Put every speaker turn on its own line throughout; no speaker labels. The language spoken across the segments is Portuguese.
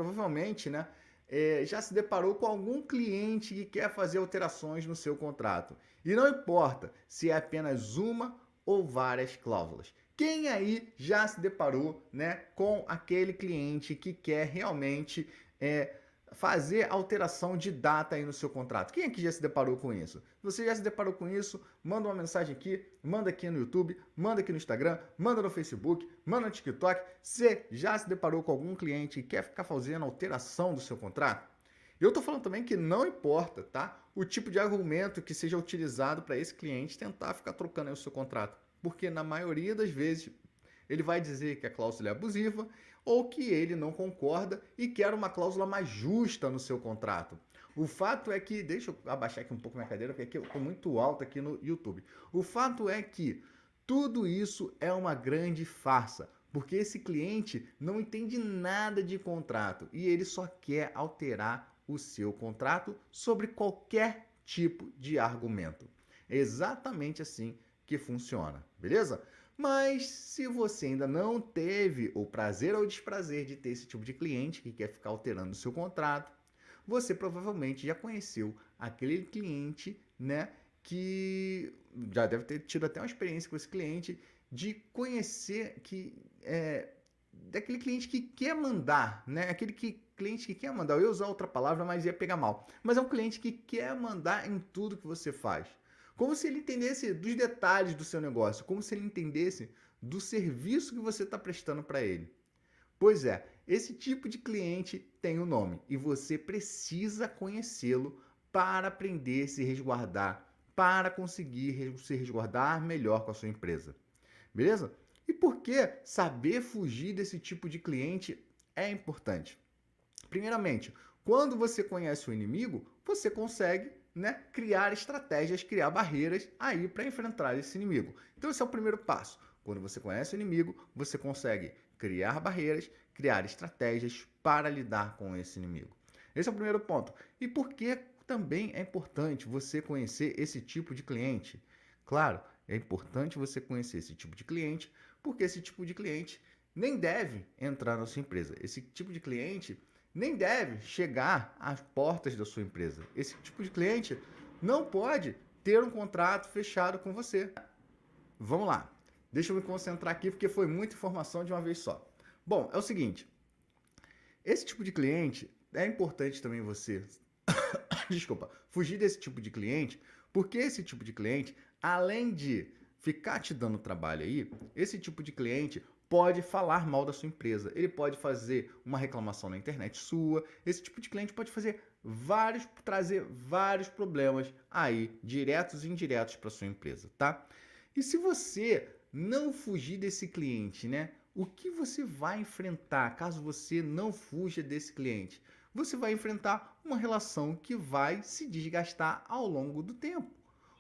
provavelmente, né, já se deparou com algum cliente que quer fazer alterações no seu contrato. E não importa se é apenas uma ou várias cláusulas. Quem aí já se deparou, né, com aquele cliente que quer realmente fazer alteração de data aí no seu contrato? Quem aqui já se deparou com isso? Se você já se deparou com isso, manda uma mensagem aqui, manda aqui no YouTube, manda aqui no Instagram, manda no Facebook, manda no TikTok. Você já se deparou com algum cliente que quer ficar fazendo alteração do seu contrato? Eu estou falando também que não importa, tá? O tipo de argumento que seja utilizado para esse cliente tentar ficar trocando aí o seu contrato. Porque na maioria das vezes ele vai dizer que a cláusula é abusiva ou que ele não concorda e quer uma cláusula mais justa no seu contrato. O fato é que, deixa eu abaixar aqui um pouco minha cadeira, porque aqui eu estou muito alto aqui no YouTube. O fato é que tudo isso é uma grande farsa, porque esse cliente não entende nada de contrato e ele só quer alterar o seu contrato sobre qualquer tipo de argumento. É exatamente assim que funciona, beleza? Mas se você ainda não teve o prazer ou o desprazer de ter esse tipo de cliente que quer ficar alterando o seu contrato, você provavelmente já conheceu aquele cliente, né, que já deve ter tido até uma experiência com esse cliente de conhecer que daquele cliente que quer mandar, né? Cliente que quer mandar. Eu ia usar outra palavra, mas ia pegar mal. Mas é um cliente que quer mandar em tudo que você faz. Como se ele entendesse dos detalhes do seu negócio, como se ele entendesse do serviço que você está prestando para ele. Pois é, esse tipo de cliente tem um nome e você precisa conhecê-lo para aprender a se resguardar, para conseguir se resguardar melhor com a sua empresa. Beleza? E por que saber fugir desse tipo de cliente é importante? Primeiramente, quando você conhece o inimigo, você consegue, né, criar estratégias, criar barreiras aí para enfrentar esse inimigo. Então esse é o primeiro passo. Quando você conhece o inimigo, você consegue criar barreiras, criar estratégias para lidar com esse inimigo. Esse é o primeiro ponto. E por que também é importante você conhecer esse tipo de cliente? Claro, é importante você conhecer esse tipo de cliente, porque esse tipo de cliente nem deve entrar na sua empresa. Esse tipo de cliente nem deve chegar às portas da sua empresa. Esse tipo de cliente não pode ter um contrato fechado com você. Vamos lá. Deixa eu me concentrar aqui porque foi muita informação de uma vez só. Bom, é o seguinte. Esse tipo de cliente é importante também você, desculpa, fugir desse tipo de cliente, porque esse tipo de cliente, além de ficar te dando trabalho aí, esse tipo de cliente pode falar mal da sua empresa, ele pode fazer uma reclamação na internet sua, esse tipo de cliente pode trazer vários problemas aí, diretos e indiretos para sua empresa, tá? E se você não fugir desse cliente, né? O que você vai enfrentar caso você não fuja desse cliente? Você vai enfrentar uma relação que vai se desgastar ao longo do tempo.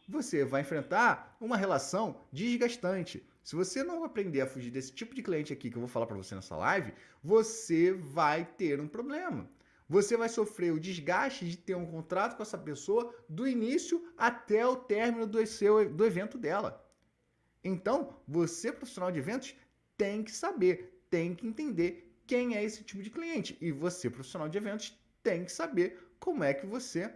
Você vai enfrentar uma relação desgastante. Se você não aprender a fugir desse tipo de cliente aqui que eu vou falar para você nessa live, você vai ter um problema. Você vai sofrer o desgaste de ter um contrato com essa pessoa do início até o término do evento dela. Então, você, profissional de eventos, tem que saber, tem que entender quem é esse tipo de cliente. E você, profissional de eventos, tem que saber como é que você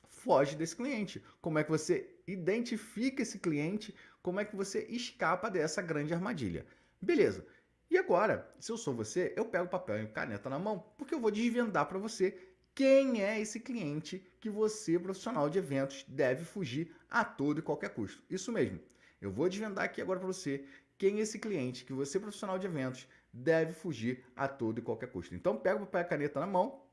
foge desse cliente, como é que você identifica esse cliente, como é que você escapa dessa grande armadilha. Beleza. E agora, se eu sou você, eu pego papel e caneta na mão, porque eu vou desvendar para você quem é esse cliente que você, profissional de eventos, deve fugir a todo e qualquer custo. Isso mesmo. Eu vou desvendar aqui agora para você quem é esse cliente que você, profissional de eventos, deve fugir a todo e qualquer custo. Então, pega o papel e a caneta na mão